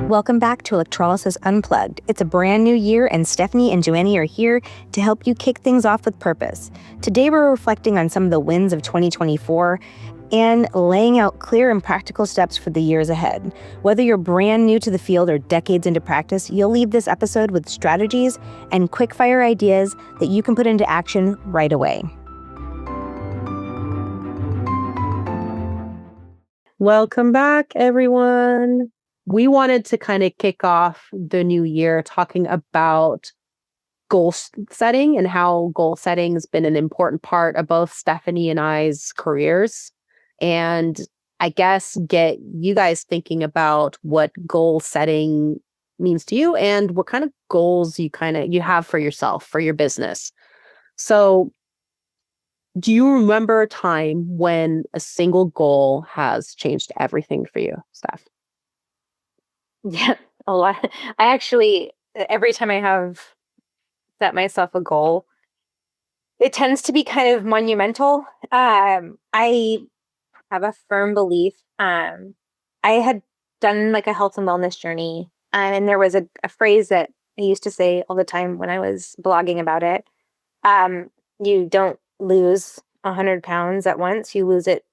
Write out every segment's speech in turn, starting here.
Welcome back to Electrolysis Unplugged. It's a brand new year, and Stephanie and Joannie are here to help you kick things off with purpose. Today, we're reflecting on some of the wins of 2024 and laying out clear and practical steps for the years ahead. Whether you're brand new to the field or decades into practice, you'll leave this episode with strategies and quick-fire ideas that you can put into action right away. Welcome back, everyone. We wanted to kind of kick off the new year talking about goal setting and how goal setting has been an important part of both Stephanie and I's careers. And I guess get you guys thinking about what goal setting means to you and what kind of goals you have for yourself, for your business. So do you remember a time when a single goal has changed everything for you, Steph? Yeah, a lot. I actually, every time I have set myself a goal, it tends to be kind of monumental. I have a firm belief. I had done like a health and wellness journey, and there was a phrase that I used to say all the time when I was blogging about it. You don't lose 100 pounds at once. You lose it,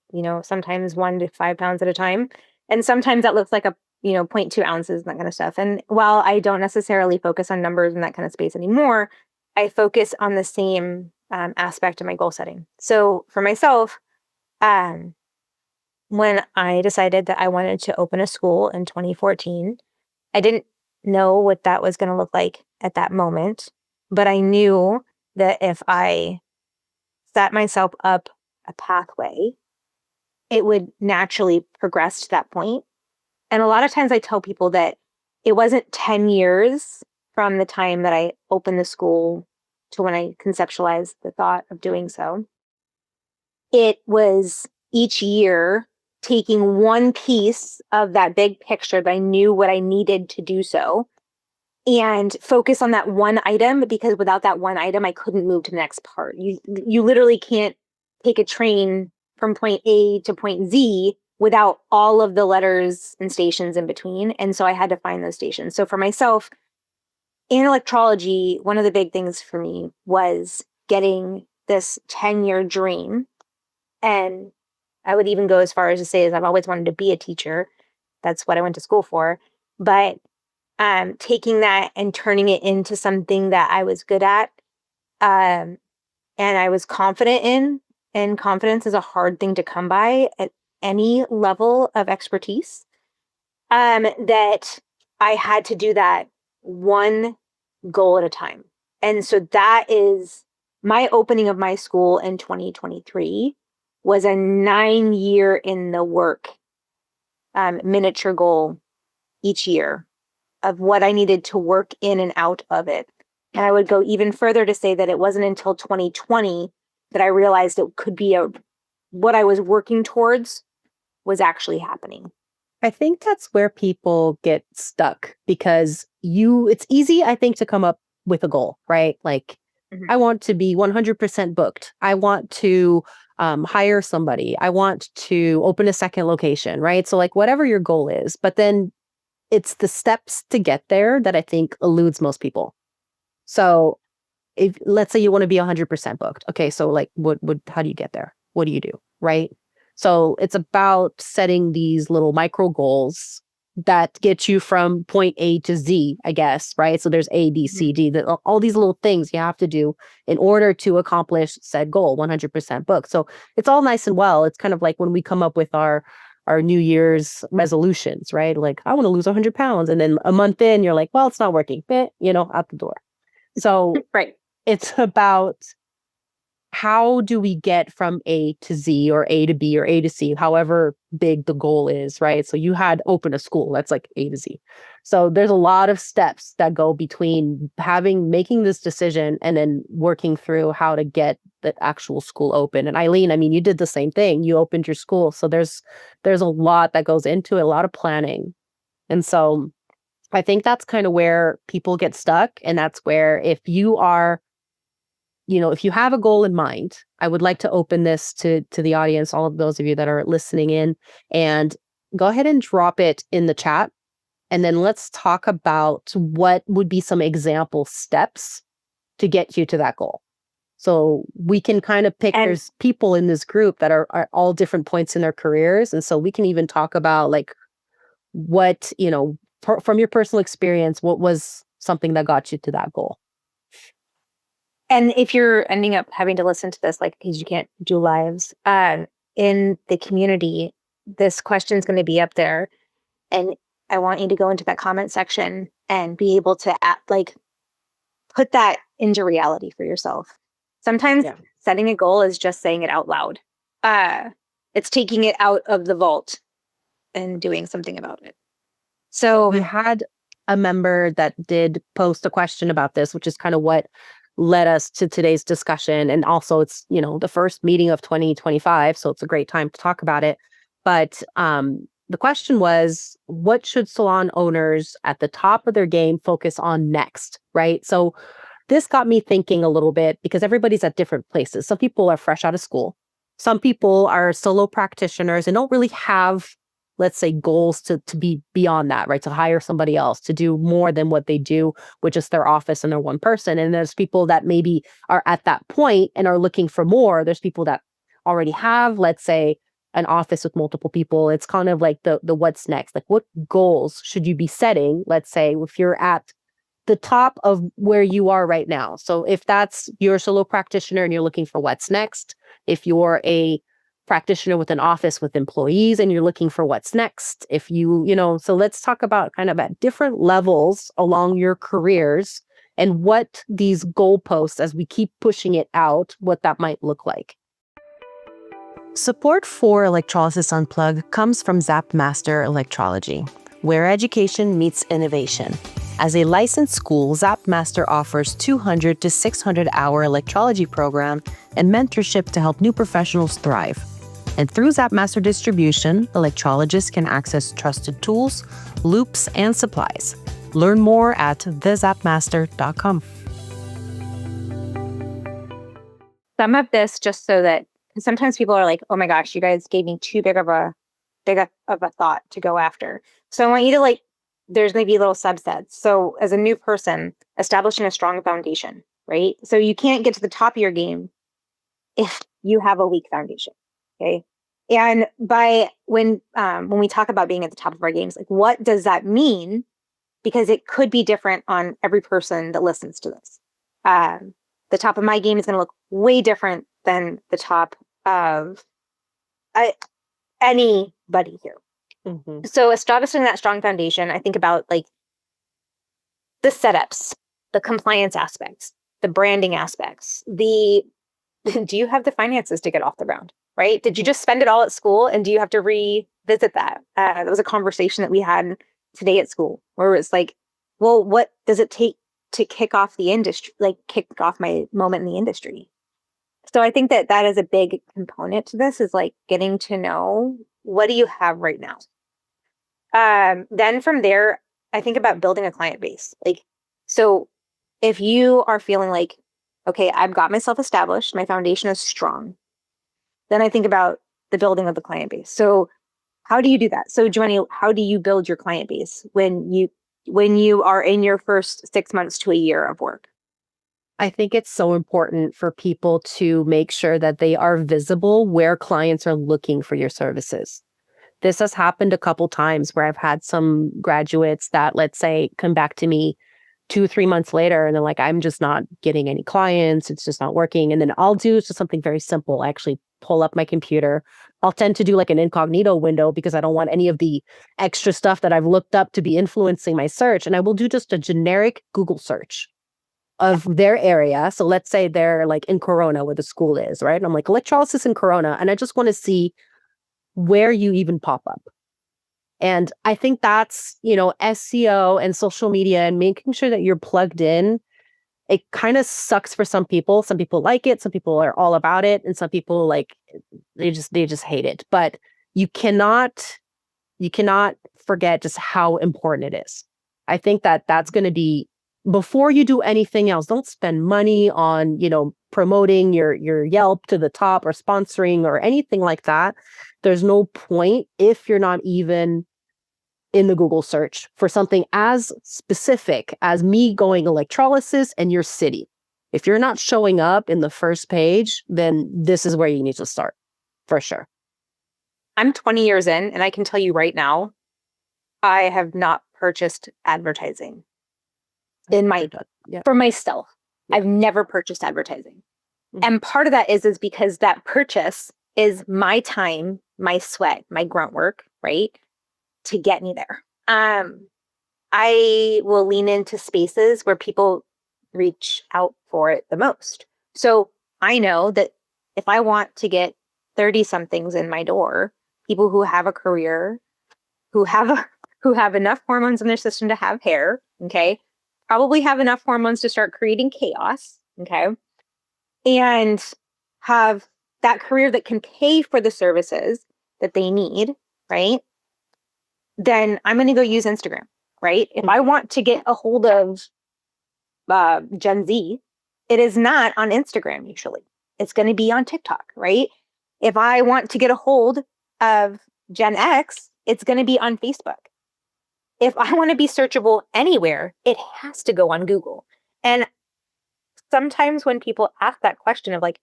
sometimes 1 to 5 pounds at a time. And sometimes that looks like a, 0.2 ounces and that kind of stuff. And while I don't necessarily focus on numbers in that kind of space anymore, I focus on the same aspect of my goal setting. So for myself, when I decided that I wanted to open a school in 2014, I didn't know what that was going to look like at that moment, but I knew that if I set myself up a pathway, it would naturally progress to that point. And a lot of times I tell people that it wasn't 10 years from the time that I opened the school to when I conceptualized the thought of doing so. It was each year taking one piece of that big picture that I knew what I needed to do so and focus on that one item, because without that one item, I couldn't move to the next part. You literally can't take a train from point A to point Z without all of the letters and stations in between. And so I had to find those stations. So for myself, in electrology, one of the big things for me was getting this 10-year dream. And I would even go as far as to say, I've always wanted to be a teacher. That's what I went to school for. But taking that and turning it into something that I was good at, and I was confident in. And confidence is a hard thing to come by at any level of expertise. That I had to do that one goal at a time. And so that is my opening of my school in 2023 was a 9-year in the work miniature goal each year of what I needed to work in and out of it. And I would go even further to say that it wasn't until 2020 that I realized it could be what I was working towards was actually happening. I think that's where people get stuck because it's easy, I think, to come up with a goal, right? Like, I want to be 100% booked. I want to hire somebody. I want to open a second location, right? So like whatever your goal is, but then it's the steps to get there that I think eludes most people. So if let's say you want to be 100% booked. Okay, so like how do you get there? What do you do, right? So it's about setting these little micro goals that get you from point A to Z, I guess, right? So there's A, B, C, D, all these little things you have to do in order to accomplish said goal, 100% booked. So it's all nice and well. It's kind of like when we come up with our New Year's resolutions, right? Like, I want to lose 100 pounds. And then a month in, you're like, well, it's not working. Out the door. So right. It's about how do we get from A to Z or A to B or A to C, however big the goal is, right? So you had open a school, that's like A to Z. So there's a lot of steps that go between making this decision and then working through how to get the actual school open. And Eileen, I mean, you did the same thing. You opened your school. So there's a lot that goes into it, a lot of planning. And so I think that's kind of where people get stuck. And that's where if you have a goal in mind, I would like to open this to the audience, all of those of you that are listening in, and go ahead and drop it in the chat And then let's talk about what would be some example steps to get you to that goal. So we can kind of pick, And there's people in this group that are all different points in their careers. And so we can even talk about like what, from your personal experience, what was something that got you to that goal? And if you're ending up having to listen to this, like, because you can't do lives, in the community, this question is going to be up there. And I want you to go into that comment section and be able to put that into reality for yourself. Sometimes setting a goal is just saying it out loud. It's taking it out of the vault and doing something about it. So we had a member that did post a question about this, which is kind of what led us to today's discussion. And also it's, the first meeting of 2025. So it's a great time to talk about it. But the question was, what should salon owners at the top of their game focus on next? Right. So this got me thinking a little bit because everybody's at different places. Some people are fresh out of school. Some people are solo practitioners and don't really have, let's say, goals to be beyond that, right? To hire somebody else to do more than what they do with just their office and their one person. And there's people that maybe are at that point and are looking for more. There's people that already have, let's say, an office with multiple people. It's kind of like the what's next. Like, what goals should you be setting? Let's say if you're at the top of where you are right now. So if that's you're a solo practitioner and you're looking for what's next, if you're a practitioner with an office with employees and you're looking for what's next, if so let's talk about kind of at different levels along your careers and what these goalposts, as we keep pushing it out, what that might look like. Support for Electrolysis Unplugged comes from Zapmaster Electrology, where education meets innovation. As a licensed school, Zapmaster offers 200 to 600 hour electrology program and mentorship to help new professionals thrive. And through Zapmaster distribution, electrologists can access trusted tools, loops, and supplies. Learn more at thezapmaster.com. some of this, just so that sometimes people are like, oh my gosh, you guys gave me too big of a thought to go after. So I want you to there's going to be little subsets. So as a new person, establishing a strong foundation, right? So you can't get to the top of your game if you have a weak foundation. Okay. And when we talk about being at the top of our games, like, what does that mean? Because it could be different on every person that listens to this. The top of my game is going to look way different than the top of anybody here. Mm-hmm. So establishing that strong foundation, I think about the setups, the compliance aspects, the branding aspects, do you have the finances to get off the ground, right? Did you just spend it all at school and do you have to revisit that? That was a conversation that we had today at school where it's like, well, what does it take to kick off the industry, kick off my moment in the industry? So I think that is a big component to this, is getting to know, what do you have right now? Then from there, I think about building a client base. So if you are feeling like, okay, I've got myself established, my foundation is strong, then I think about the building of the client base. So how do you do that? So Joanny, how do you build your client base when you are in your first 6 months to a year of work? I think it's so important for people to make sure that they are visible where clients are looking for your services. This has happened a couple times where I've had some graduates that, let's say, come back to me 2-3 months later and they're like, I'm just not getting any clients. It's just not working. And then I'll do just something very simple. I actually pull up my computer. I'll tend to do an incognito window because I don't want any of the extra stuff that I've looked up to be influencing my search. And I will do just a generic Google search of their area. So let's say they're in Corona where the school is, right? And I'm like, electrolysis in Corona. And I just want to see where you even pop up. And I think that's, SEO and social media and making sure that you're plugged in. It kind of sucks for some people. Some people like it. Some people are all about it. And some people they just hate it. But you cannot forget just how important it is. I think that's going to be, before you do anything else, don't spend money on, promoting your Yelp to the top or sponsoring or anything like that. There's no point if you're not even in the Google search for something as specific as me going electrolysis and your city. If you're not showing up in the first page, then this is where you need to start, for sure. I'm 20 years in, and I can tell you right now, I have not purchased advertising for myself. Yeah. I've never purchased advertising. Mm-hmm. And part of that is because that purchase is my time, my sweat, my grunt work, right? To get me there. I will lean into spaces where people reach out for it the most. So I know that if I want to get 30 somethings in my door, people who have a career, who have enough hormones in their system to have hair, okay, probably have enough hormones to start creating chaos, okay, and have that career that can pay for the services that they need, right? Then I'm going to go use Instagram, right? If I want to get a hold of Gen Z, it is not on Instagram usually. It's going to be on TikTok, right? If I want to get a hold of Gen X, it's going to be on Facebook. If I want to be searchable anywhere, it has to go on Google. And sometimes when people ask that question of like,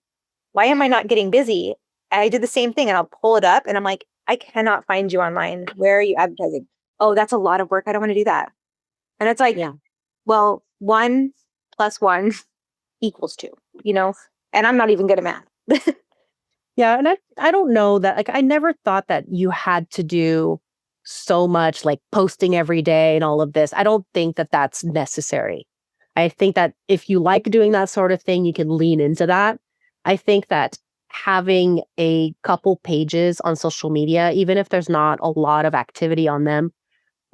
why am I not getting busy? I did the same thing and I'll pull it up and I'm like, I cannot find you online. Where are you advertising? Oh, that's a lot of work. I don't want to do that. And it's like, well, 1 + 1 = 2, and I'm not even good at math. Yeah. And I don't know that, like, I never thought that you had to do so much like posting every day and all of this. I don't think that that's necessary. I think that if you like doing that sort of thing, you can lean into that. I think that having a couple pages on social media, even if there's not a lot of activity on them,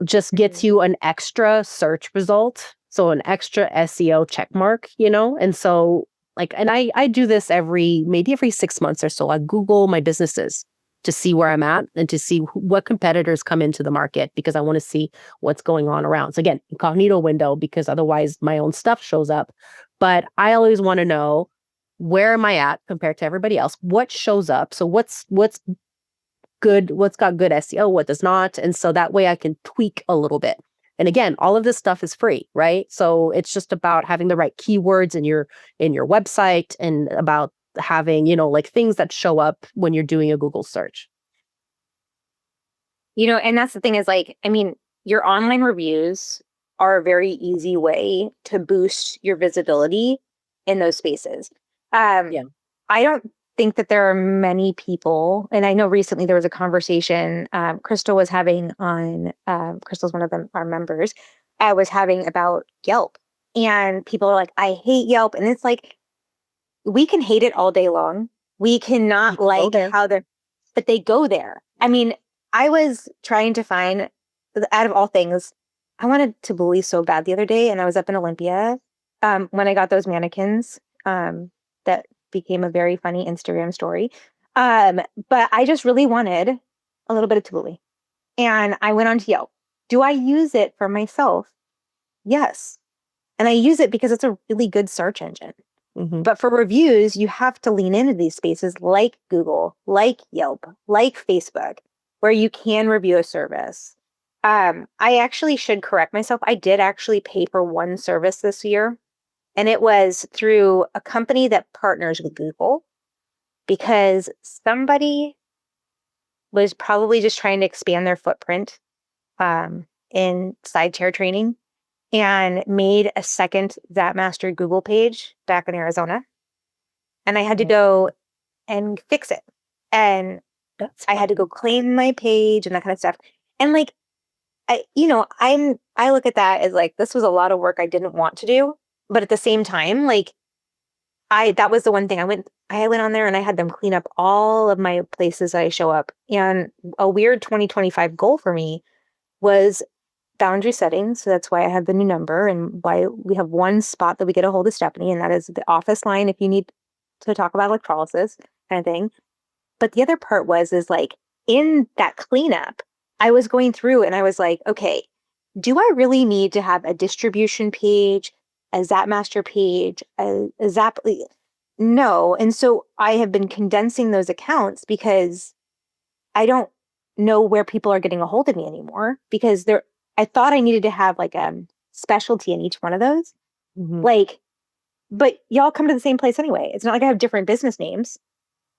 just gets you an extra search result. So an extra SEO check mark, And so like, and I do this maybe every 6 months or so. I Google my businesses to see where I'm at and to see what competitors come into the market because I want to see what's going on around. So again, incognito window because otherwise my own stuff shows up. But I always want to know where am I at compared to everybody else? What shows up? So what's good, what's got good SEO, what does not. And so that way I can tweak a little bit. And again, all of this stuff is free, right? So it's just about having the right keywords in your website and about having, like things that show up when you're doing a Google search. And that's the thing is like, I mean, your online reviews are a very easy way to boost your visibility in those spaces. I don't think that there are many people, and I know recently there was a conversation Crystal was having on, Crystal's one of our members, was having about Yelp. And people are like, I hate Yelp. And it's like, we can hate it all day long. We cannot like how but they go there. I mean, I was trying to find, out of all things, I wanted to bully so bad the other day, and I was up in Olympia when I got those mannequins that became a very funny Instagram story. But I just really wanted a little bit of Tabooly. And I went on to Yelp. Do I use it for myself? Yes. And I use it because it's a really good search engine. Mm-hmm. But for reviews, you have to lean into these spaces like Google, like Yelp, like Facebook, where you can review a service. I actually should correct myself. I did actually pay for one service this year. And it was through a company that partners with Google because somebody was probably just trying to expand their footprint in side chair training and made a second Zapmaster Google page back in Arizona. And I had to go and fix it. And I had to go claim my page and that kind of stuff. And like, I look at that as like, this was a lot of work I didn't want to do. But at the same time, like that was the one thing I went on there and I had them clean up all of my places that I show up. And a weird 2025 goal for me was boundary setting. So that's why I have the new number and why we have one spot that we get a hold of Stephanie, and that is the office line if you need to talk about electrolysis kind of thing. But the other part is like in that cleanup, I was going through and I was like, okay, do I really need to have a distribution page, a Zapmaster page, a Zap? No. And so I have been condensing those accounts because I don't know where people are getting a hold of me anymore because I thought I needed to have like a specialty in each one of those. Like, but y'all come to the same place anyway. It's not like I have different business names.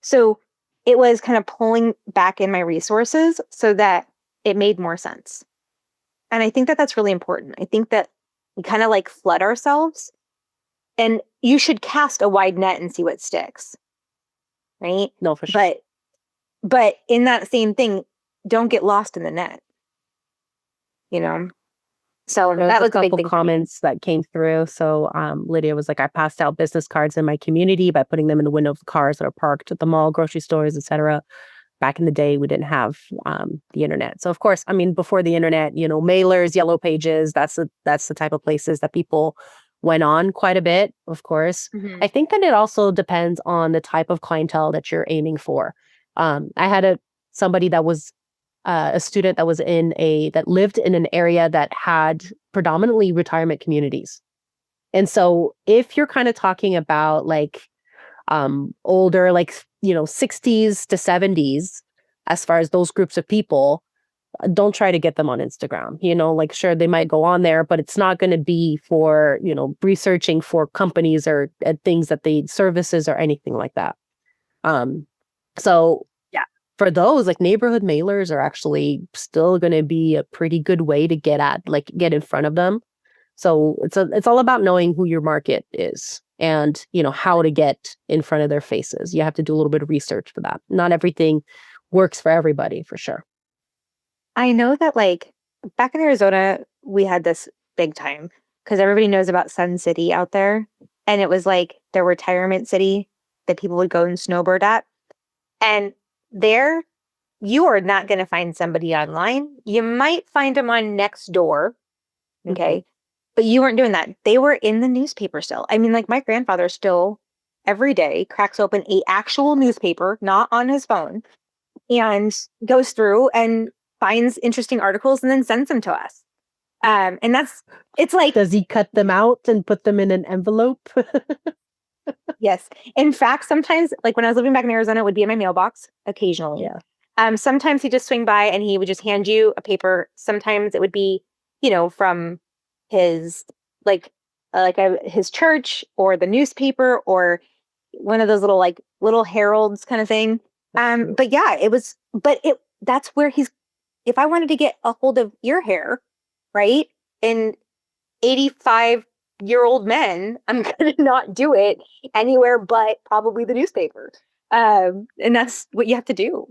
So it was kind of pulling back in my resources so that it made more sense. And I think that that's really important. I think that we kind of like flood ourselves, and you should cast a wide net and see what sticks. Right? No, for sure. But in that same thing, don't get lost in the net. You know? So There's that a was a big couple thing. comments that came through. So Lydia was like, I passed out business cards in my community by putting them in the window of cars that are parked at the mall, grocery stores, etc. Back in the day, we didn't have the internet. So of course, I mean, before the internet, mailers, yellow pages, that's the type of places that people went on quite a bit, of course. I think that it also depends on the type of clientele that you're aiming for. I had somebody that was a student that was that lived in an area that had predominantly retirement communities. And so if you're kind of talking about like older, like, 60s to 70s, as far as those groups of people, don't try to get them on Instagram. Like, sure, they might go on there, but it's not going to be for, researching for companies or things that they services or anything like that. So yeah, for those, like, neighborhood mailers are actually still going to be a pretty good way to get in front of them. So it's all about knowing who your market is and, how to get in front of their faces. You have to do a little bit of research for that. Not everything works for everybody, for sure. I know that like back in Arizona, we had this big time because everybody knows about Sun City out there. And it was like their retirement city that people would go and snowbird at. And there, you are not going to find somebody online. You might find them on Nextdoor. Okay. But you weren't doing that. They were in the newspaper still. I mean, like my grandfather still every day cracks open a actual newspaper, not on his phone, and goes through and finds interesting articles and then sends them to us. And it's like, does he cut them out and put them in an envelope? yes. In fact, sometimes, like when I was living back in Arizona, it would be in my mailbox occasionally. Yeah. Sometimes he'd just swing by and he would just hand you a paper. Sometimes it would be, from his his church or the newspaper or one of those little heralds kind of thing. But yeah, that's where if I wanted to get a hold of your hair, right? And 85-year-old men, I'm going to not do it anywhere but probably the newspaper. And that's what you have to do.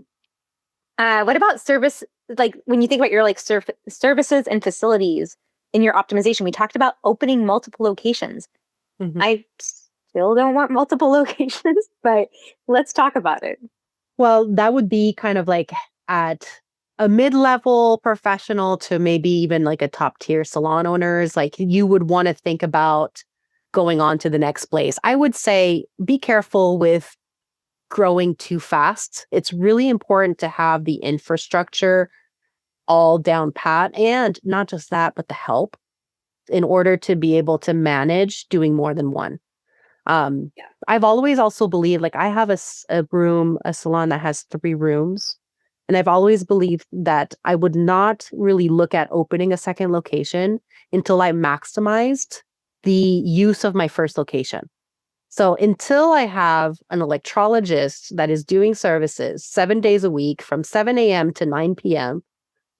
What about service? Like when you think about your services and facilities in your optimization, we talked about opening multiple locations. I still don't want multiple locations, but let's talk about it. Well, that would be kind of like at a mid-level professional to maybe even like a top tier salon owners. Like you would want to think about going on to the next place. I would say be careful with growing too fast. It's really important to have the infrastructure all down pat, and not just that, but the help in order to be able to manage doing more than one. I've always also believed, like I have a salon that has 3 rooms. And I've always believed that I would not really look at opening a second location until I maximized the use of my first location. So until I have an electrologist that is doing services 7 days a week from 7 a.m. to 9 p.m.,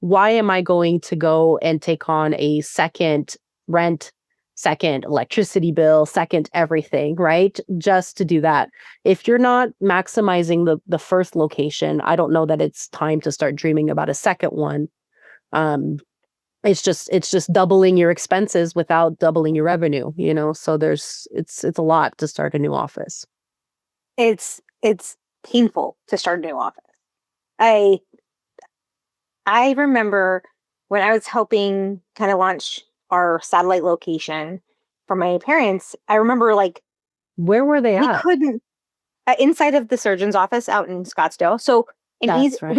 why am I going to go and take on a second rent, second electricity bill, second everything, right? Just to do that. If you're not maximizing the first location, I don't know that it's time to start dreaming about a second one. It's just doubling your expenses without doubling your revenue, So it's a lot to start a new office. It's painful to start a new office. I remember when I was helping kind of launch our satellite location for my parents, I remember where were they at? We couldn't inside of the surgeon's office out in Scottsdale. So That's right.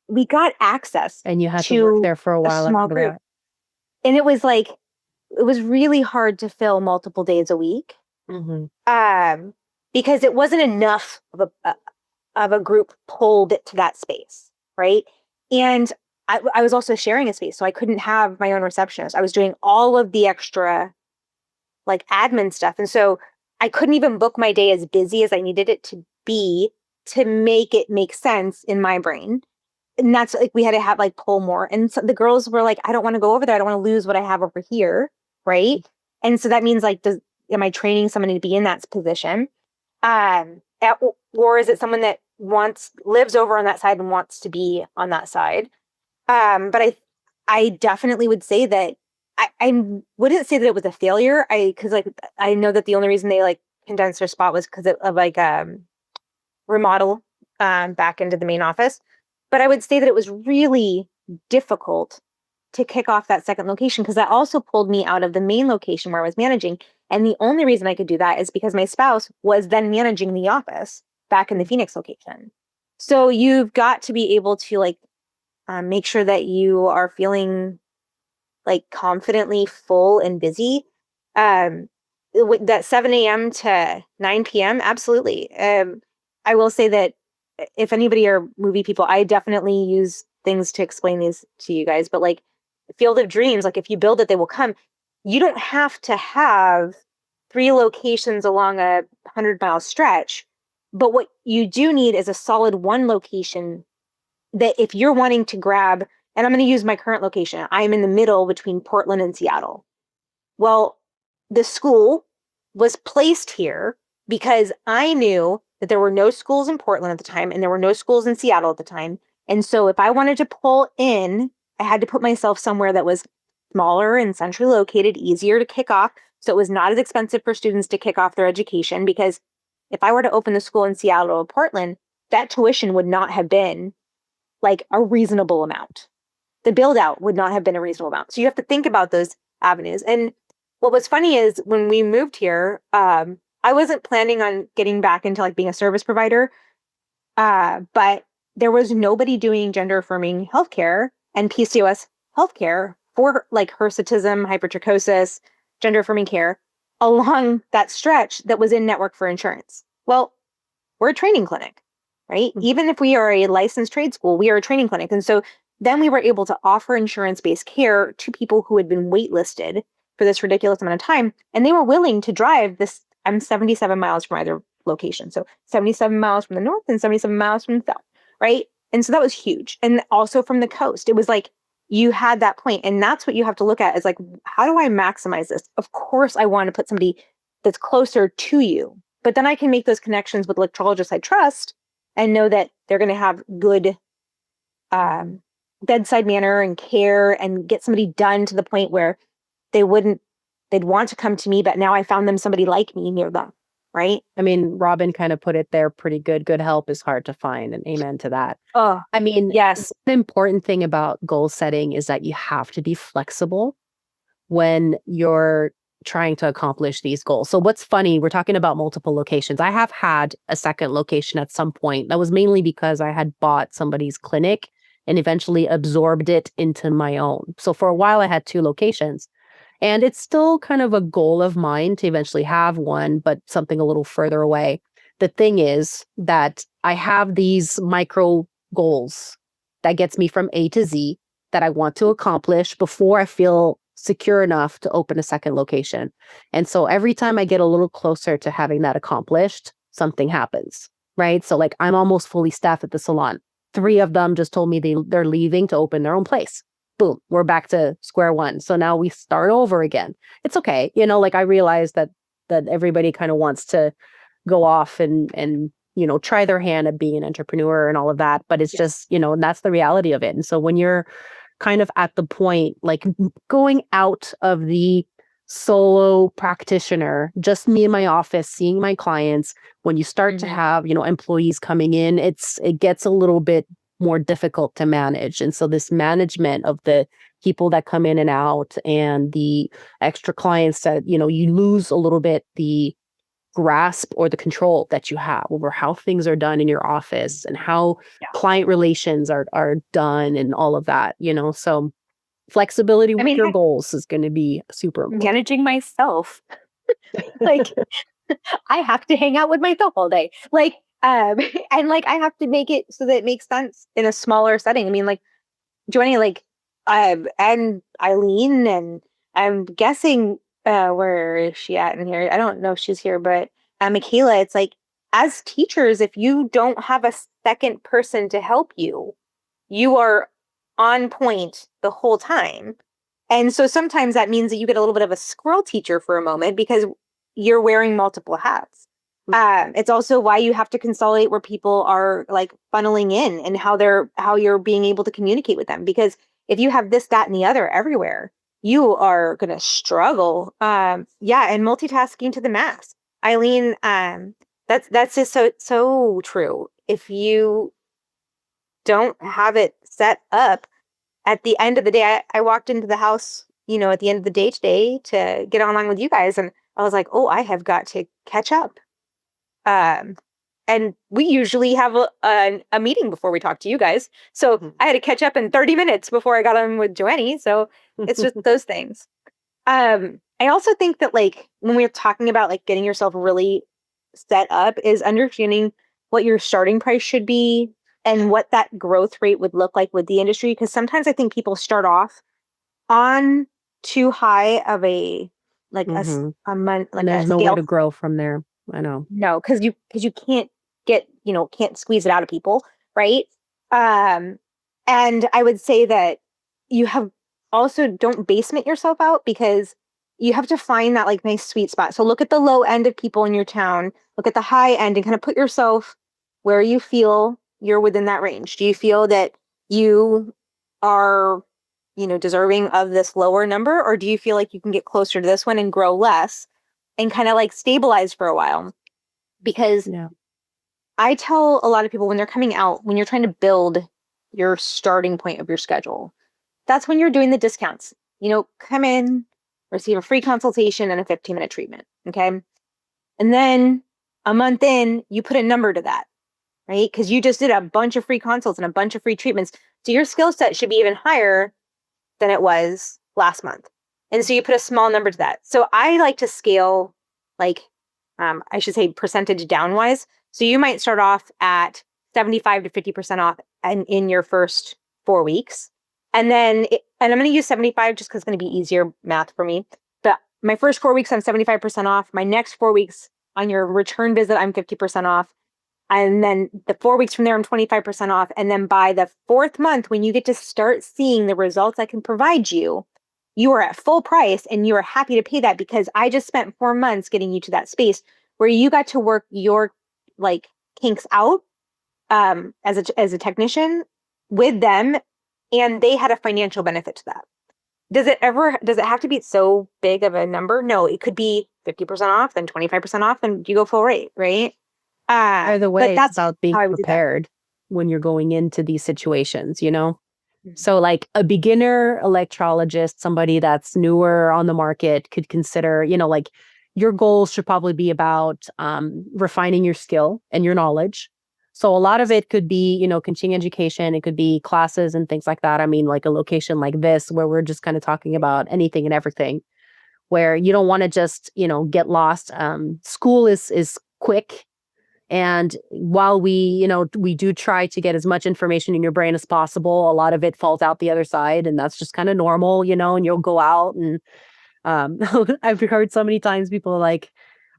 we got access, and you had to work there for a while small after group. that. And it was really hard to fill multiple days a week, because it wasn't enough of a group pulled to that space, right? And I was also sharing a space, so I couldn't have my own receptionist. I was doing all of the extra like admin stuff. And so I couldn't even book my day as busy as I needed it to be to make it make sense in my brain. And that's like, we had to have like pull more. And so the girls were like, I don't want to go over there. I don't want to lose what I have over here. Right. And so that means like, am I training someone to be in that position? Or is it someone that lives over on that side and wants to be on that side? But I definitely would say that I wouldn't say that it was a failure. Because like I know that the only reason they like condensed their spot was because of like remodel back into the main office. But I would say that it was really difficult to kick off that second location because that also pulled me out of the main location where I was managing. And the only reason I could do that is because my spouse was then managing the office back in the Phoenix location. So you've got to be able to like make sure that you are feeling like confidently full and busy. That 7 a.m. to 9 p.m. Absolutely. I will say that if anybody are movie people, I definitely use things to explain these to you guys, but like Field of Dreams, like if you build it, they will come. You don't have to have 3 locations along a 100-mile stretch, but what you do need is a solid 1 location that if you're wanting to grab, and I'm going to use my current location, I'm in the middle between Portland and Seattle. Well, the school was placed here because I knew that there were no schools in Portland at the time and there were no schools in Seattle at the time. And so if I wanted to pull in, I had to put myself somewhere that was smaller and centrally located, easier to kick off. So it was not as expensive for students to kick off their education because if I were to open the school in Seattle or Portland, that tuition would not have been like a reasonable amount. The build out would not have been a reasonable amount. So you have to think about those avenues. And what was funny is when we moved here, I wasn't planning on getting back into like being a service provider, but there was nobody doing gender affirming healthcare and PCOS healthcare for like hirsutism, hypertrichosis, gender affirming care along that stretch that was in network for insurance. Well, we're a training clinic, right? Mm-hmm. Even if we are a licensed trade school, we are a training clinic. And so then we were able to offer insurance-based care to people who had been waitlisted for this ridiculous amount of time. And they were willing to drive this. I'm 77 miles from either location. So 77 miles from the north and 77 miles from the south, right? And so that was huge. And also from the coast, it was like you had that point. And that's what you have to look at is like, how do I maximize this? Of course, I want to put somebody that's closer to you. But then I can make those connections with electrologists I trust and know that they're going to have good bedside manner and care and get somebody done to the point where they'd want to come to me, but now I found them somebody like me near them, right? I mean, Robin kind of put it there pretty good. Good help is hard to find, and amen to that. Oh, I mean, yes. The important thing about goal setting is that you have to be flexible when you're trying to accomplish these goals. So what's funny, we're talking about multiple locations. I have had a second location at some point. That was mainly because I had bought somebody's clinic and eventually absorbed it into my own. So for a while I had 2 locations. And it's still kind of a goal of mine to eventually have one, but something a little further away. The thing is that I have these micro goals that gets me from A to Z that I want to accomplish before I feel secure enough to open a second location. And so every time I get a little closer to having that accomplished, something happens, right? So like I'm almost fully staffed at the salon. 3 of them just told me they're leaving to open their own place. Boom, we're back to square one. So now we start over again. It's okay. Like I realize that everybody kind of wants to go off and try their hand at being an entrepreneur and all of that. But it's just, that's the reality of it. And so when you're kind of at the point, like going out of the solo practitioner, just me in my office, seeing my clients, when you start to have, employees coming in, it gets a little bit more difficult to manage. And so this management of the people that come in and out and the extra clients that, you lose a little bit the grasp or the control that you have over how things are done in your office and how client relations are done and all of that, so flexibility with your goals is going to be super important. Managing myself. Like I have to hang out with myself all day. Like, and like I have to make it so that it makes sense in a smaller setting. I mean, like Joanie, like, and Eileen, and I'm guessing, where is she at in here? I don't know if she's here, but Michaela, it's like, as teachers, if you don't have a second person to help you, you are on point the whole time. And so sometimes that means that you get a little bit of a squirrel teacher for a moment because you're wearing multiple hats. It's also why you have to consolidate where people are like funneling in and how you're being able to communicate with them. Because if you have this, that, and the other everywhere, you are gonna struggle. Yeah, and multitasking to the max. Eileen, that's just so true. If you don't have it set up at the end of the day, I walked into the house, at the end of the day today to get online with you guys, and I was like, oh, I have got to catch up. Um, and we usually have a meeting before we talk to you guys. So I had to catch up in 30 minutes before I got on with Joanie. So it's just those things. I also think that like when we're talking about like getting yourself really set up is understanding what your starting price should be and what that growth rate would look like with the industry. Because sometimes I think people start off on too high of a like a month And like there's a nowhere scale. to grow from there. I know. No, because you can't get, can't squeeze it out of people, right? Um, and I would say that you have also don't basement yourself out because you have to find that like nice sweet spot. So look at the low end of people in your town, look at the high end and kind of put yourself where you feel you're within that range. Do you feel that you are, deserving of this lower number, or do you feel like you can get closer to this one and grow less and kind of like stabilize for a while? Because Yeah. I tell a lot of people when they're coming out, when you're trying to build your starting point of your schedule, that's when you're doing the discounts. Come in, receive a free consultation and a 15-minute treatment. Okay. And then a month in, you put a number to that, right? Because you just did a bunch of free consults and a bunch of free treatments. So your skill set should be even higher than it was last month. And so you put a small number to that. So I like to scale, like, I should say percentage downwise. So you might start off at 75 to 50% off in your first 4 weeks. And and I'm going to use 75 just because it's going to be easier math for me. But my first 4 weeks, I'm 75% off. My next 4 weeks on your return visit, I'm 50% off. And then the 4 weeks from there, I'm 25% off. And then by the fourth month, when you get to start seeing the results I can provide you, you are at full price and you are happy to pay that because I just spent 4 months getting you to that space where you got to work your like kinks out as a technician with them, and they had a financial benefit to that. Does it have to be so big of a number? No, it could be 50% off, then 25% off, and you go full rate, right? Either But way, it's that's about being how I would do that. prepared when you're going into these situations, you know? Mhm. So, like a beginner electrologist, somebody that's newer on the market could consider, like your goals should probably be about refining your skill and your knowledge. So, a lot of it could be, continuing education, it could be classes and things like that. I mean, like a location like this, where we're just kind of talking about anything and everything, where you don't want to just, get lost. School is quick, and while we do try to get as much information in your brain as possible, a lot of it falls out the other side. And that's just kind of normal, and you'll go out and um, I've heard so many times people are like,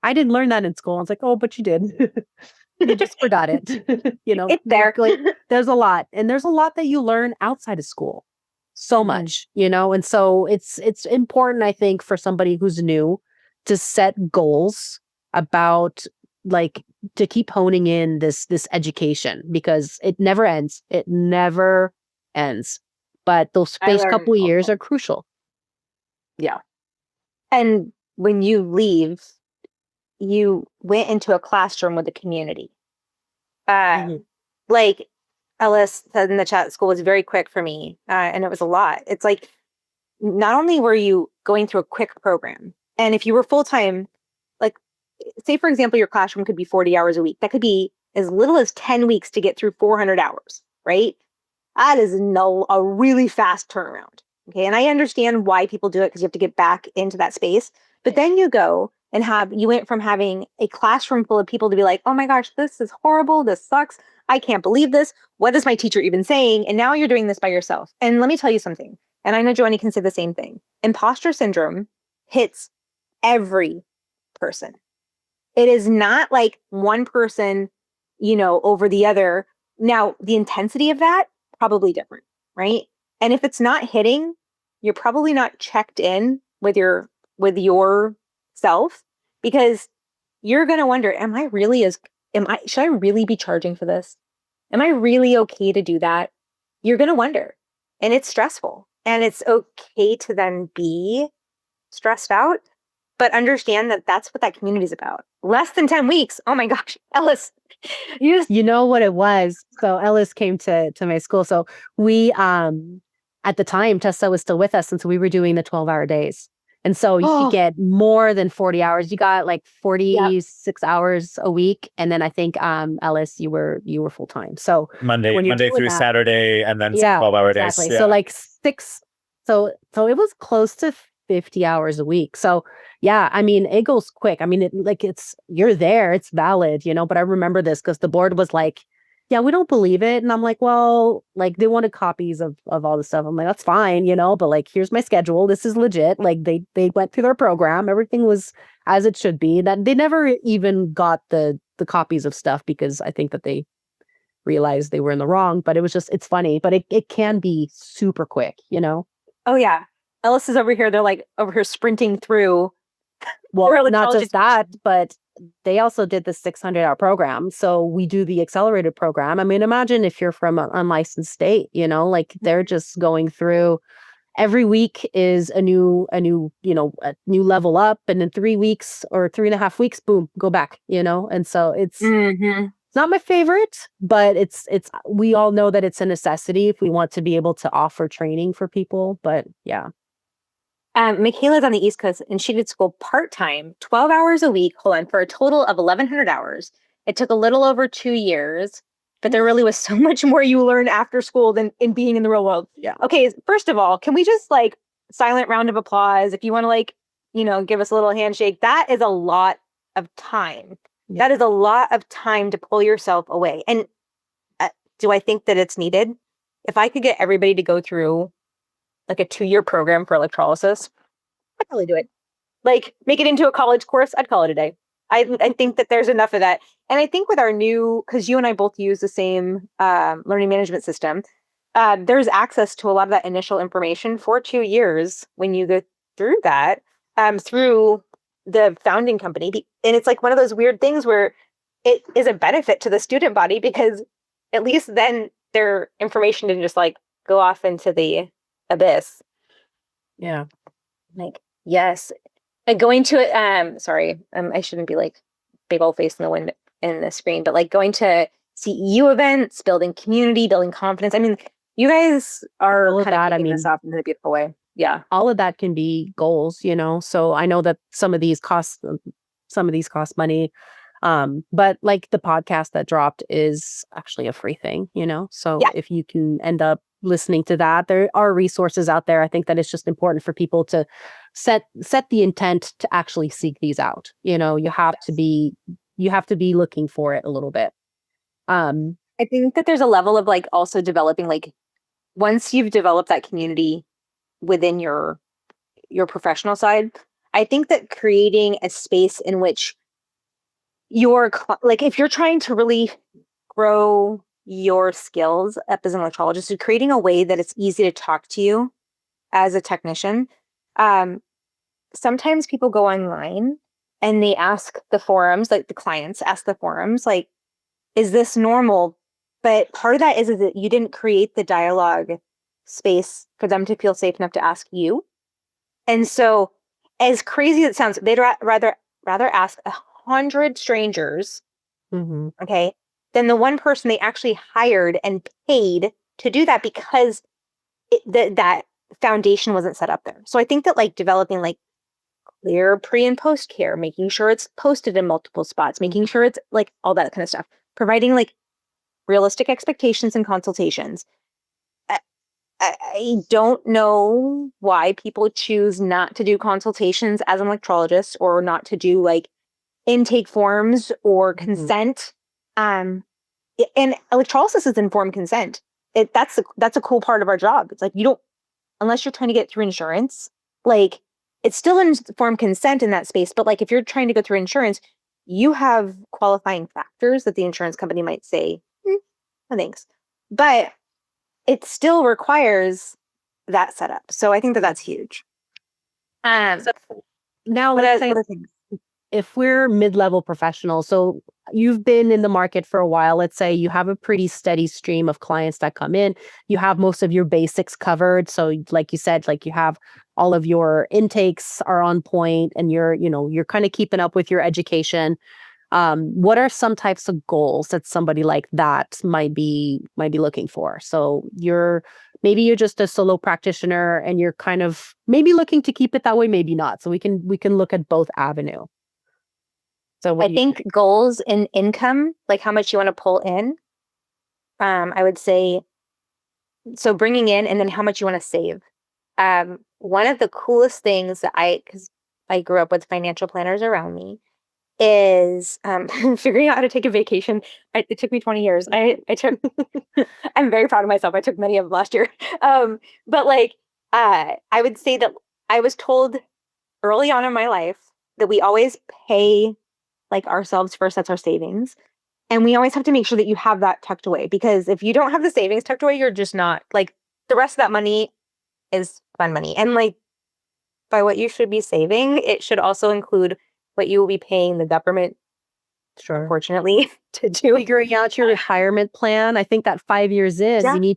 I didn't learn that in school. I was like, oh, but you did. You just forgot it. It's there. Like, there's a lot. And there's a lot that you learn outside of school. So Mhm. much, and so it's important, I think, for somebody who's new to set goals about like to keep honing in this education because it never ends. It never ends. But those I first learned couple of years also. are crucial. Yeah. And when you leave, you went into a classroom with the community. Mhm. Like Ellis said in the chat, school was very quick for me, and it was a lot. It's like not only were you going through a quick program, and if you were full time, like say for example, your classroom could be 40 hours a week. That could be as little as 10 weeks to get through 400 hours, right? That is no a really fast turnaround. Okay. And I understand why people do it because you have to get back into that space. But then you go and you went from having a classroom full of people to be like, oh my gosh, this is horrible. This sucks. I can't believe this. What is my teacher even saying? And now you're doing this by yourself. And let me tell you something. And I know Joanie can say the same thing. Imposter syndrome hits every person. It is not like one person, over the other. Now, the intensity of that, probably different, right? And if it's not hitting, you're probably not checked in with your self, because you're going to wonder, should I really be charging for this? Am I really okay to do that? You're going to wonder. And it's stressful. And it's okay to then be stressed out, but understand that that's what that community is about. Less than 10 weeks. Oh my gosh, Ellis, you know what it was? So Ellis came to my school. So we, at the time, Tessa was still with us, and so we were doing the 12-hour days. And so you could get more than 40 hours. You got like 46 hours a week. And then I think, Ellis, you were full time. So Monday through Saturday, and then 12-hour days. Exactly. So like 6. So it was close to 50 hours a week. So yeah, I mean, it goes quick. I mean, you're there, it's valid, but I remember this because the board was like, yeah, we don't believe it. And I'm like, well, like they wanted copies of all the stuff. I'm like, that's fine, but like, here's my schedule. This is legit. Like they went through their program. Everything was as it should be. That they never even got the copies of stuff because I think that they realized they were in the wrong, but it's funny, but it can be super quick, Oh yeah. Ellis is over here. They're like over here sprinting through. Well, not just that, but they also did the 600-hour program. So we do the accelerated program. I mean, imagine if you're from an unlicensed state, like they're just going through. Every week is a new level up, and in 3 weeks or 3.5 weeks, boom, go back, and so it's not my favorite, but it's we all know that it's a necessity if we want to be able to offer training for people. But yeah. Michaela's on the East Coast, and she did school part-time, 12 hours a week, for a total of 1,100 hours. It took a little over 2 years, but there really was so much more you learn after school than in being in the real world. Yeah. Okay, first of all, can we just silent round of applause if you want to give us a little handshake? That is a lot of time. Yeah. That is a lot of time to pull yourself away. And do I think that it's needed? If I could get everybody to go through like a 2-year program for electrolysis, I'd probably do it. Like make it into a college course, I'd call it a day. I think that there's enough of that. And I think with our because you and I both use the same learning management system, there's access to a lot of that initial information for 2 years when you go through that, through the founding company. And it's like one of those weird things where it is a benefit to the student body, because at least then their information didn't just go off into the abyss. Yeah. Yes. Going to sorry, I shouldn't be big old face in the wind in the screen, but going to CEU events, building community, building confidence. I mean, you guys are kind of taking this off in a beautiful way. Yeah. All of that can be goals, so I know that some of these cost money. But the podcast that dropped is actually a free thing, so if you can end up listening to that, there are resources out there. I think that it's just important for people to set the intent to actually seek these out. You have to be looking for it a little bit. I think that there's a level of also developing, once you've developed that community within your professional side, I think that creating a space in which if you're trying to really grow your skills up as an electrologist, so creating a way that it's easy to talk to you as a technician. Sometimes people go online and they ask the forums, the clients ask the forums, is this normal? But part of that is that you didn't create the dialogue space for them to feel safe enough to ask you. And so, as crazy as it sounds, they'd rather ask 100 strangers, okay, than the one person they actually hired and paid to do that, because that foundation wasn't set up there. So I think that developing clear pre and post care, making sure it's posted in multiple spots, making sure it's all that kind of stuff, providing realistic expectations and consultations. I don't know why people choose not to do consultations as an electrologist or not to do like intake forms or consent. And electrolysis is informed consent. That's a cool part of our job. It's like you don't, unless you're trying to get through insurance, like it's still informed consent in that space. But like if you're trying to go through insurance, you have qualifying factors that the insurance company might say, no thanks. But it still requires that setup. So I think that that's huge. So now let's say if we're mid-level professionals, so you've been in the market for a while, let's say you have a pretty steady stream of clients that come in, you have most of your basics covered. So like you said, like you have all of your intakes are on point and you're kind of keeping up with your education. What are some types of goals that somebody like that might be looking for? So maybe you're just a solo practitioner and you're kind of maybe looking to keep it that way, maybe not. So we can look at both avenue. So I think goals in income, like how much you want to pull in, I would say, so bringing in and then how much you want to save. One of the coolest things that because I grew up with financial planners around me, is figuring out how to take a vacation. It took me 20 years. I'm very proud of myself. I took many of them last year. But like, I would say that I was told early on in my life that we always pay like ourselves first. That's our savings. And we always have to make sure that you have that tucked away, because if you don't have the savings tucked away, you're just not like the rest of that money is fun money. And like by what you should be saving, it should also include what you will be paying the government, unfortunately, to do. Figuring out your retirement plan. I think that 5 years in, you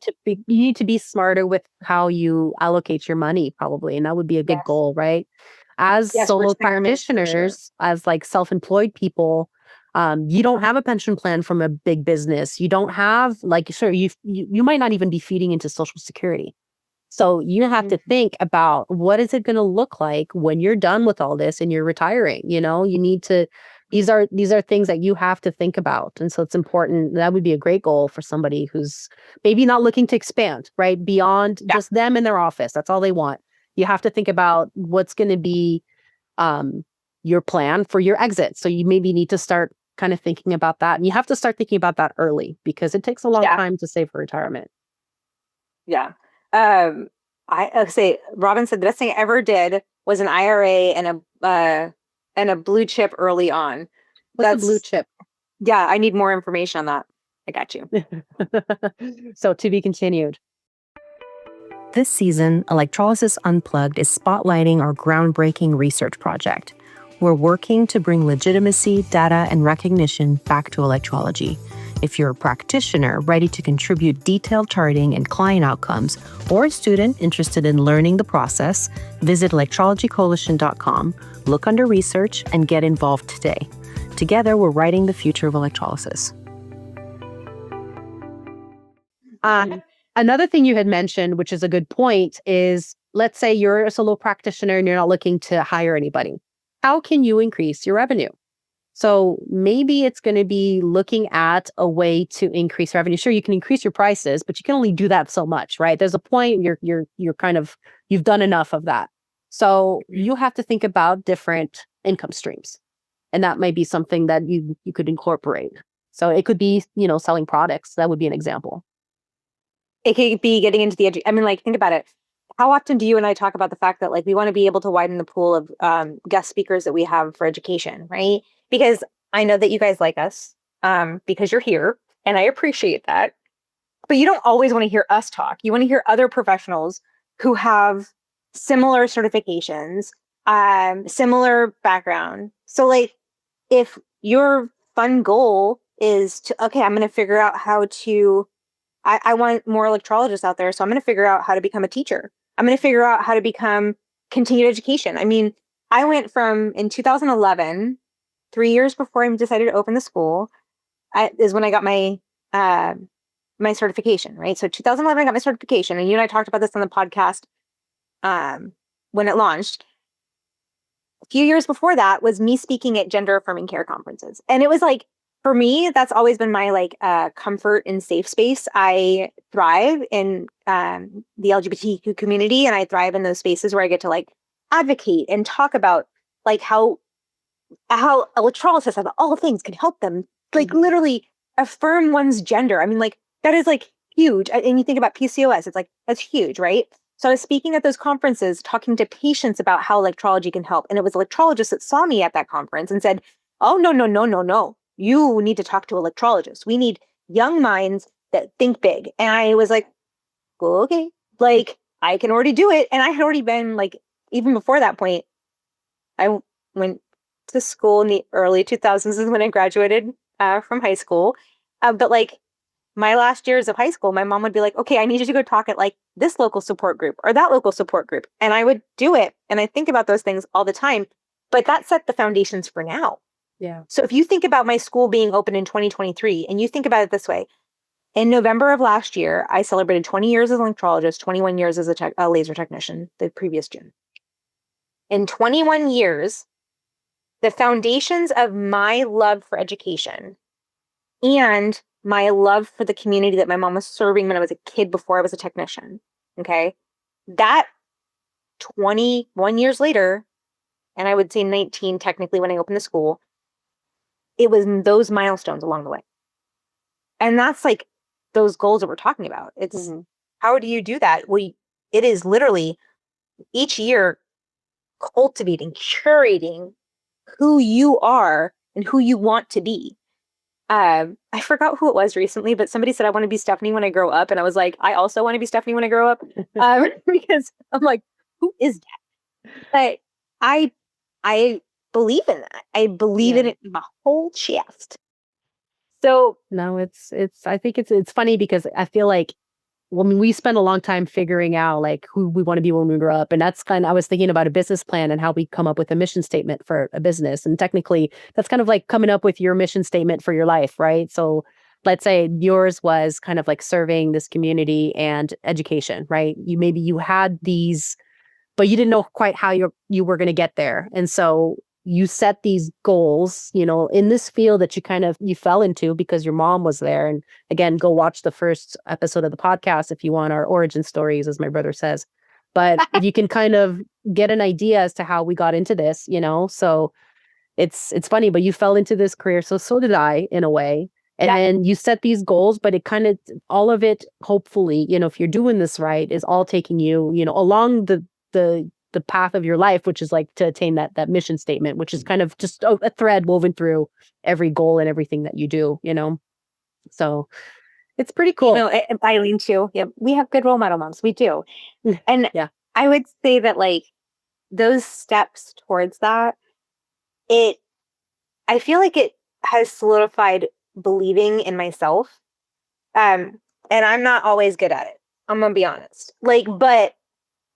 need to be smarter with how you allocate your money, probably, and that would be a big goal, right? As solo practitioners, as like self-employed people, you don't have a pension plan from a big business. You don't have you might not even be feeding into Social Security. So you have to think about what is it going to look like when you're done with all this and you're retiring. You need to, these are things that you have to think about. And so it's important. That would be a great goal for somebody who's maybe not looking to expand, right? Beyond just them in their office. That's all they want. You have to think about what's going to be your plan for your exit. So you maybe need to start kind of thinking about that. And you have to start thinking about that early, because it takes a long time to save for retirement. Yeah. I say Robin said the best thing I ever did was an IRA and a blue chip early on. What's a blue chip? Yeah, I need more information on that. I got you. So to be continued. This season, Electrolysis Unplugged is spotlighting our groundbreaking research project. We're working to bring legitimacy, data, and recognition back to electrology. If you're a practitioner ready to contribute detailed charting and client outcomes, or a student interested in learning the process, visit electrologycoalition.com, look under research, and get involved today. Together, we're writing the future of electrolysis. Another thing you had mentioned, which is a good point, is let's say you're a solo practitioner and you're not looking to hire anybody. How can you increase your revenue? So maybe it's going to be looking at a way to increase revenue. Sure, you can increase your prices, but you can only do that so much, right? There's a point you're kind of, you've done enough of that. So you have to think about different income streams. And that might be something that you could incorporate. So it could be, selling products. That would be an example. It could be getting into the think about it. How often do you and I talk about the fact that like we want to be able to widen the pool of guest speakers that we have for education, right? Because I know that you guys like us because you're here, and I appreciate that. But you don't always want to hear us talk. You want to hear other professionals who have similar certifications, similar background. So like if your fun goal is to, okay, I'm going to figure out how to, I want more electrologists out there. So I'm going to figure out how to become a teacher. I'm going to figure out how to become continued education. I mean, I went from in 2011, 3 years before I decided to open the school, is when I got my my certification, right? So 2011, I got my certification, and you and I talked about this on the podcast when it launched. A few years before that was me speaking at gender affirming care conferences, and it was like For me, that's always been my like comfort and safe space. I thrive in the LGBTQ community, and I thrive in those spaces where I get to like advocate and talk about like how electrolysis of all things can help them like literally affirm one's gender. I mean, like that is like huge. And you think about PCOS, it's like that's huge, right? So I was speaking at those conferences, talking to patients about how electrology can help. And it was electrologists that saw me at that conference and said, oh, no, no, no, no, no. You need to talk to electrologists. We need young minds that think big. And I was like, well, okay, like I can already do it. And I had already been like, even before that point, I went to school in the early 2000s is when I graduated from high school. But like my last years of high school, my mom would be like, okay, I need you to go talk at like this local support group or that local support group. And I would do it. And I think about those things all the time. But that set the foundations for now. Yeah. So if you think about my school being open in 2023 and you think about it this way, in November of last year, I celebrated 20 years as an electrologist, 21 years as a laser technician, the previous June. In 21 years, the foundations of my love for education and my love for the community that my mom was serving when I was a kid before I was a technician, okay? That 21 years later, and I would say 19 technically when I opened the school, it was those milestones along the way. And that's like those goals that we're talking about. It's how do you do that? It is literally each year cultivating, curating who you are and who you want to be. I forgot who it was recently, but somebody said, I want to be Stephanie when I grow up. And I was like, I also want to be Stephanie when I grow up. Because I'm like, who is that? But I believe in that. I believe in it in my whole chest. So no, I think it's funny because I feel like when we spend a long time figuring out like who we want to be when we grow up. And that's I was thinking about a business plan and how we come up with a mission statement for a business. And technically that's kind of like coming up with your mission statement for your life, right? So let's say yours was kind of like serving this community and education, right? You had these, but you didn't know quite how you were going to get there. And so you set these goals, in this field that you fell into because your mom was there. And again, go watch the first episode of the podcast if you want our origin stories, as my brother says. But you can kind of get an idea as to how we got into this, So it's funny, but you fell into this career. So did I, in a way. And you set these goals, but it kind of, all of it, hopefully, if you're doing this right, is all taking you, along the path of your life, which is like to attain that mission statement, which is kind of just a thread woven through every goal and everything that you do, So it's pretty cool. Eileen too. Yeah, we have good role model moms. We do. And I would say that like those steps towards that, I feel like it has solidified believing in myself. And I'm not always good at it. I'm gonna be honest. Like, but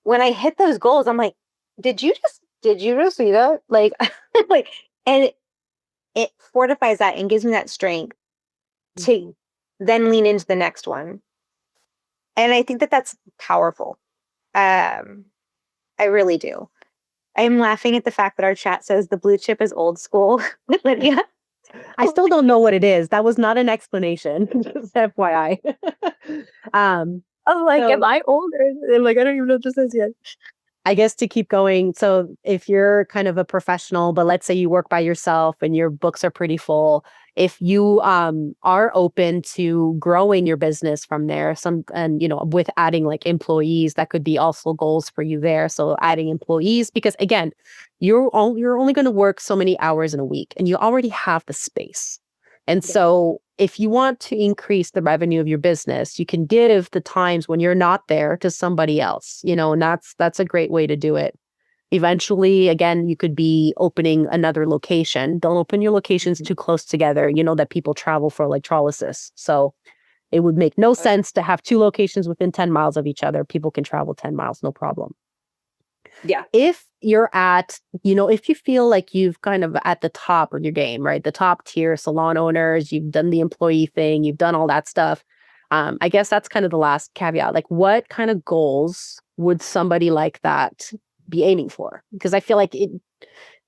when I hit those goals, I'm like, did you just see that? Like, like, and it fortifies that and gives me that strength to then lean into the next one. And I think that that's powerful. I really do. I'm laughing at the fact that our chat says the blue chip is old school. Lydia. I still don't know what it is. That was not an explanation. Just FYI. I'm like, am I older? I'm like, I don't even know what this is yet. I guess to keep going. So if you're kind of a professional, but let's say you work by yourself and your books are pretty full, if you are open to growing your business from there, with adding like employees, that could be also goals for you there. So adding employees, because again, you're only going to work so many hours in a week and you already have the space. And so if you want to increase the revenue of your business, you can give the times when you're not there to somebody else, and that's a great way to do it. Eventually, again, you could be opening another location. Don't open your locations too close together, that people travel for electrolysis. So it would make no sense to have two locations within 10 miles of each other. People can travel 10 miles, no problem. Yeah. If you're at, if you feel like you've kind of at the top of your game, right? The top tier salon owners, you've done the employee thing, you've done all that stuff. I guess that's kind of the last caveat. Like, what kind of goals would somebody like that be aiming for? Because I feel like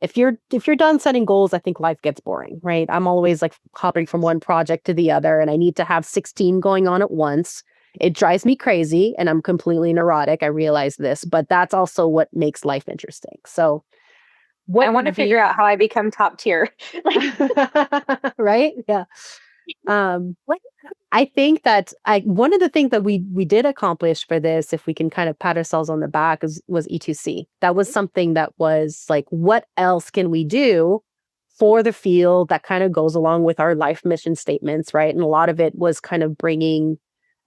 if you're done setting goals, I think life gets boring, right? I'm always like hopping from one project to the other, and I need to have 16 going on at once. It drives me crazy, and I'm completely neurotic. I realize this, but that's also what makes life interesting. So I want to figure out how I become top tier. Right? Yeah. I think that one of the things that we did accomplish for this, if we can kind of pat ourselves on the back, was E2C. That was something that was like, what else can we do for the field that kind of goes along with our life mission statements, right? And a lot of it was kind of bringing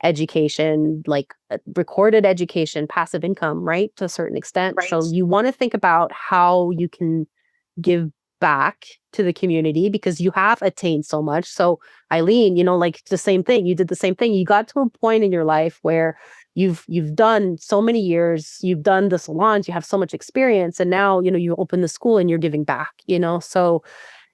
education, like recorded education, passive income, right, to a certain extent. Right. So you want to think about how you can give back to the community because you have attained so much. So Eileen, like the same thing. You did the same thing. You got to a point in your life where you've done so many years, you've done the salons, you have so much experience, and now, you open the school and you're giving back, So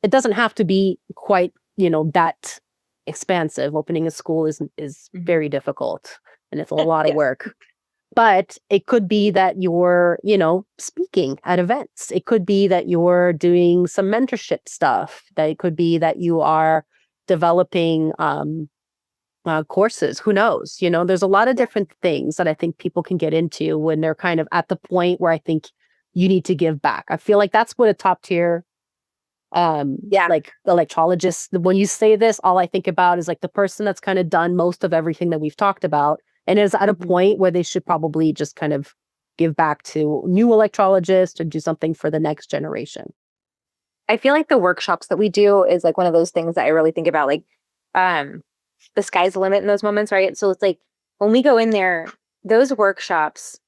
it doesn't have to be quite, that expansive. Opening a school is very difficult, and it's a lot of work. But it could be that you're, speaking at events. It could be that you're doing some mentorship stuff. That it could be that you are developing courses. Who knows? There's a lot of different things that I think people can get into when they're kind of at the point where I think you need to give back. I feel like that's what a top tier, like electrologist. When you say this, all I think about is like the person that's kind of done most of everything that we've talked about, and is at a point where they should probably just kind of give back to new electrologists or do something for the next generation. I feel like the workshops that we do is like one of those things that I really think about, like, the sky's the limit in those moments, right? So it's like when we go in there, those workshops,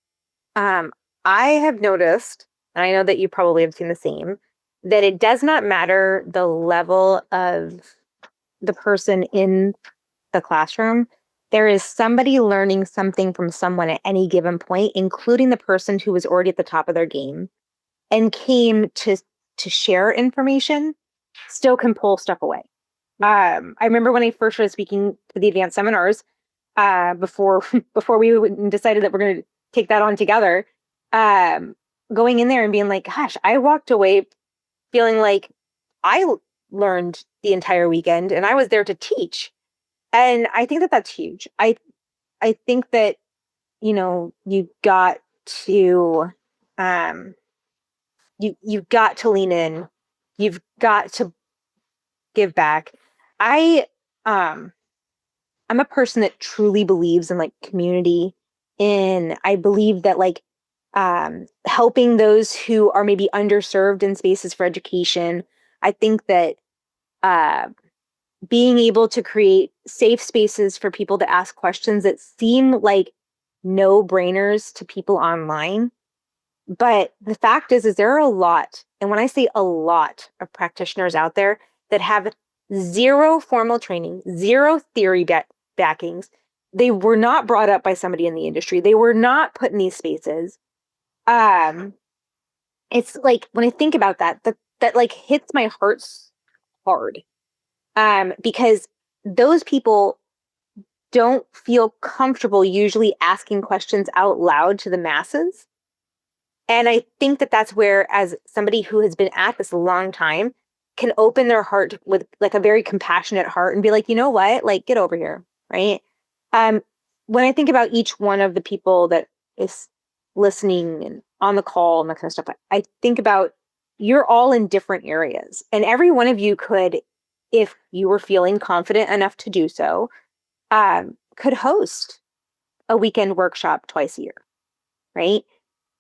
I have noticed, and I know that you probably have seen the same, that it does not matter the level of the person in the classroom. There is somebody learning something from someone at any given point, including the person who was already at the top of their game and came to share information, still can pull stuff away. I remember when I first started speaking to the advanced seminars, before we decided that we're going to take that on together, going in there and being like, gosh, I walked away feeling like I learned the entire weekend and I was there to teach. And I think that that's huge. I think that, you've got to, you've got to lean in. You've got to give back. I'm a person that truly believes in like community. I believe that like, helping those who are maybe underserved in spaces for education. I think that, being able to create safe spaces for people to ask questions that seem like no-brainers to people online. But the fact is there are a lot, and when I say a lot of practitioners out there that have zero formal training, zero theory backings. They were not brought up by somebody in the industry. They were not put in these spaces. It's like when I think about that like hits my heart hard. Because those people don't feel comfortable usually asking questions out loud to the masses. And I think that that's where, as somebody who has been at this a long time, can open their heart with like a very compassionate heart and be like, you know what, like, get over here, right? When I think about each one of the people that is listening and on the call and that kind of stuff, I think about you're all in different areas, and every one of you could, if you were feeling confident enough to do so, could host a weekend workshop twice a year, right?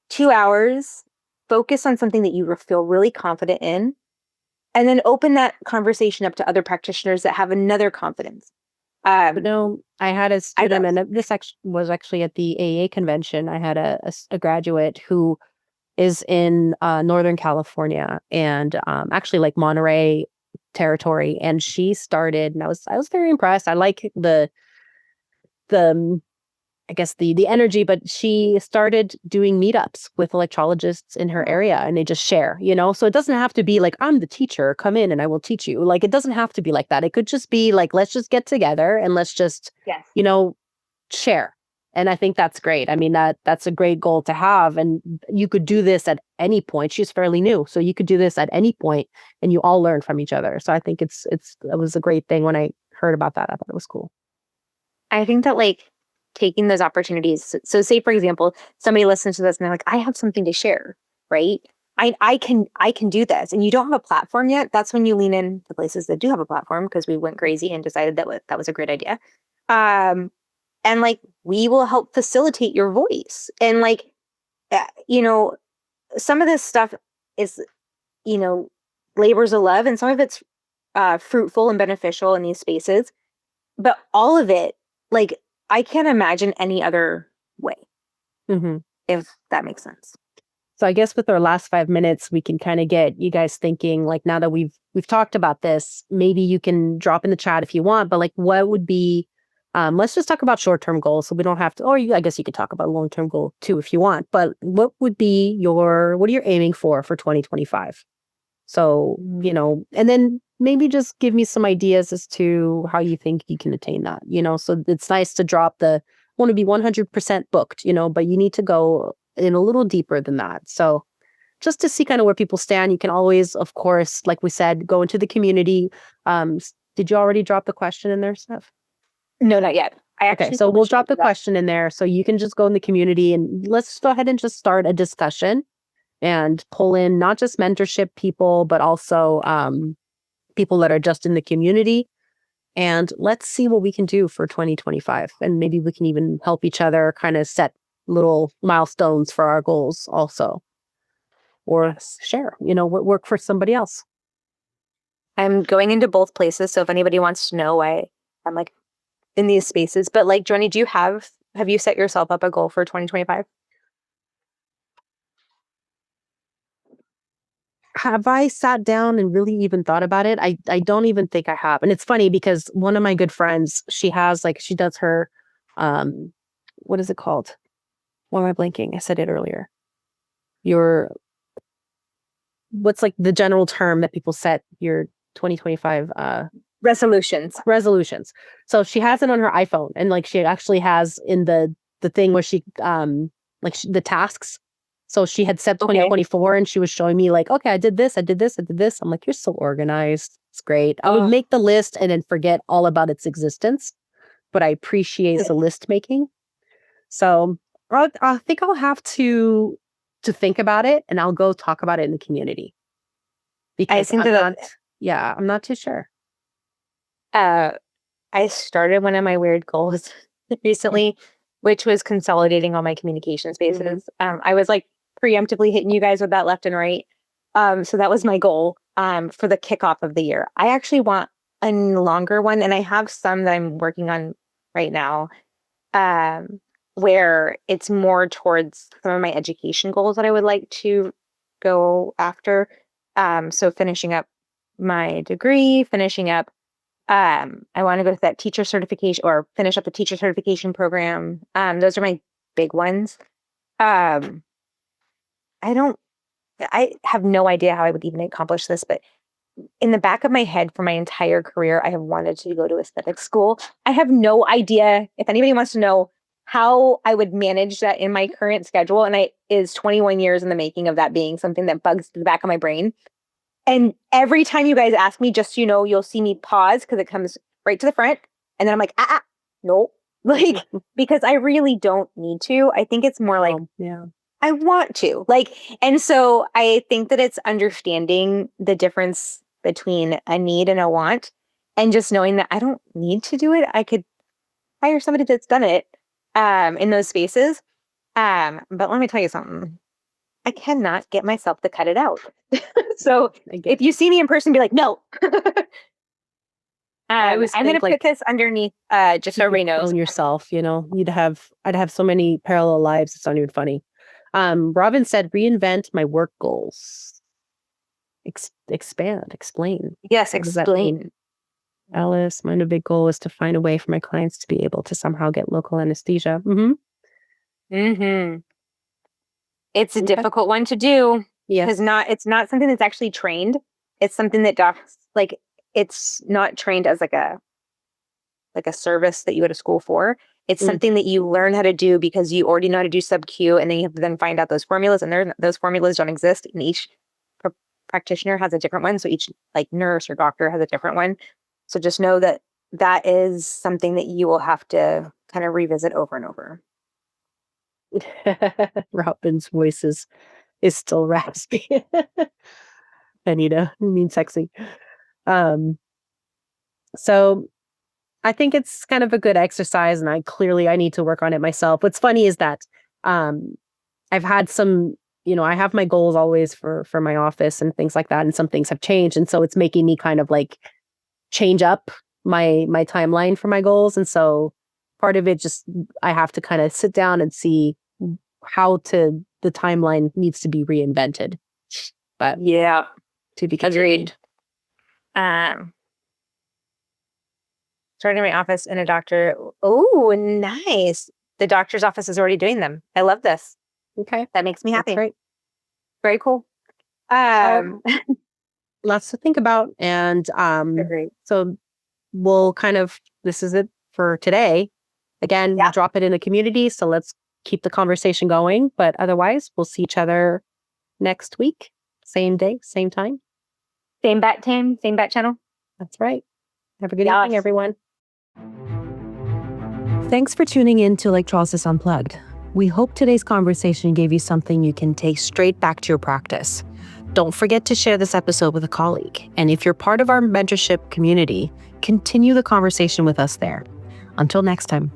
2 hours, focus on something that you feel really confident in, and then open that conversation up to other practitioners that have another confidence. I had a student, and this was actually at the AA convention. I had a graduate who is in Northern California and actually like Monterey territory, and she started, and I was very impressed. I like the I guess the energy, but she started doing meetups with electrologists in her area, and they just share, so it doesn't have to be like, I'm the teacher, come in and I will teach you. Like, it doesn't have to be like that. It could just be like, let's just get together and let's just, share. And I think that's great. I mean, that's a great goal to have. And you could do this at any point. She's fairly new. So you could do this at any point and you all learn from each other. So I think it was a great thing when I heard about that. I thought it was cool. I think that like taking those opportunities. So say, for example, somebody listens to this and they're like, I have something to share, right? I can do this. And you don't have a platform yet. That's when you lean in to places that do have a platform, because we went crazy and decided that was a great idea. And like, we will help facilitate your voice. And like, some of this stuff is, labors of love, and some of it's fruitful and beneficial in these spaces. But all of it, like, I can't imagine any other way, if that makes sense. So I guess with our last 5 minutes, we can kind of get you guys thinking, like, now that we've talked about this, maybe you can drop in the chat if you want, but like, what would be, let's just talk about short-term goals, so we don't have to, or I guess you could talk about a long-term goal too if you want, but what are you aiming for 2025? So, and then maybe just give me some ideas as to how you think you can attain that, so it's nice to drop want to be 100% booked, but you need to go in a little deeper than that. So just to see kind of where people stand, you can always, of course, like we said, go into the community. Did you already drop the question in there, Steph? No, not yet. Okay, so we'll drop the question in there. So you can just go in the community and let's go ahead and just start a discussion and pull in not just mentorship people, but also people that are just in the community. And let's see what we can do for 2025. And maybe we can even help each other kind of set little milestones for our goals also. Or share, what worked for somebody else. I'm going into both places. So if anybody wants to know why I'm like in these spaces, but like, Johnny, have you set yourself up a goal for 2025? Have I sat down and really even thought about it? I don't even think I have. And it's funny because one of my good friends, she does her, what is it called? Why am I blanking? I said it earlier. What's like the general term that people set your 2025 resolutions. So she has it on her iPhone, and like she actually has in the thing where she the tasks. So she had set 2024 and she was showing me like, okay, I did this. I'm like, you're so organized. It's great. I would make the list and then forget all about its existence, but I appreciate the list making. So I think I'll have to think about it, and I'll go talk about it in the community. Because I'm not too sure. I started one of my weird goals recently, which was consolidating all my communication spaces. I was like preemptively hitting you guys with that left and right. So that was my goal for the kickoff of the year. I actually want a longer one, and I have some that I'm working on right now, where it's more towards some of my education goals that I would like to go after. So finishing up my degree, I want to go to that teacher certification or finish up the teacher certification program. Those are my big ones. I have no idea how I would even accomplish this, but in the back of my head for my entire career, I have wanted to go to aesthetic school. I have no idea if anybody wants to know how I would manage that in my current schedule. And is 21 years in the making of that being something that bugs the back of my brain. And every time you guys ask me, just, you'll see me pause because it comes right to the front. And then I'm like, no, like, because I really don't need to. I think it's more like, I want to, like, and so I think that it's understanding the difference between a need and a want, and just knowing that I don't need to do it. I could hire somebody that's done it in those spaces. But let me tell you something. I cannot get myself to cut it out. So if you see me in person, be like, no. I'm going to put this underneath, just so everybody knows. Own yourself, I'd have so many parallel lives. It's not even funny. Robin said, reinvent my work goals. Explain. Yes, explain. Alice, my big goal is to find a way for my clients to be able to somehow get local anesthesia. It's a difficult one to do. Because it's not something that's actually trained. It's something that docs, like, it's not trained as like a service that you go to school for. It's something that you learn how to do because you already know how to do sub Q, and then you have to then find out those formulas, and those formulas don't exist, and each practitioner has a different one. So each like nurse or doctor has a different one. So just know that that is something that you will have to kind of revisit over and over. Robin's voice is still raspy. Anita, you mean sexy. So I think it's kind of a good exercise, and I need to work on it myself. What's funny is that I've had some, I have my goals always for my office and things like that, and some things have changed, and so it's making me kind of like change up my timeline for my goals. And so part of it just, I have to kind of sit down and see how the timeline needs to be reinvented. But yeah, to be continued. Agreed. Starting my office in a doctor. Oh, nice. The doctor's office is already doing them. I love this. Okay. That makes me happy. That's great. Very cool. Lots to think about. And so we'll this is it for today. Again, we'll drop it in the community. So let's keep the conversation going. But otherwise, we'll see each other next week. Same day, same time. Same bat team, same bat channel. That's right. Have a good evening, everyone. Thanks for tuning in to Electrolysis Unplugged. We hope today's conversation gave you something you can take straight back to your practice. Don't forget to share this episode with a colleague. And if you're part of our mentorship community, continue the conversation with us there. Until next time.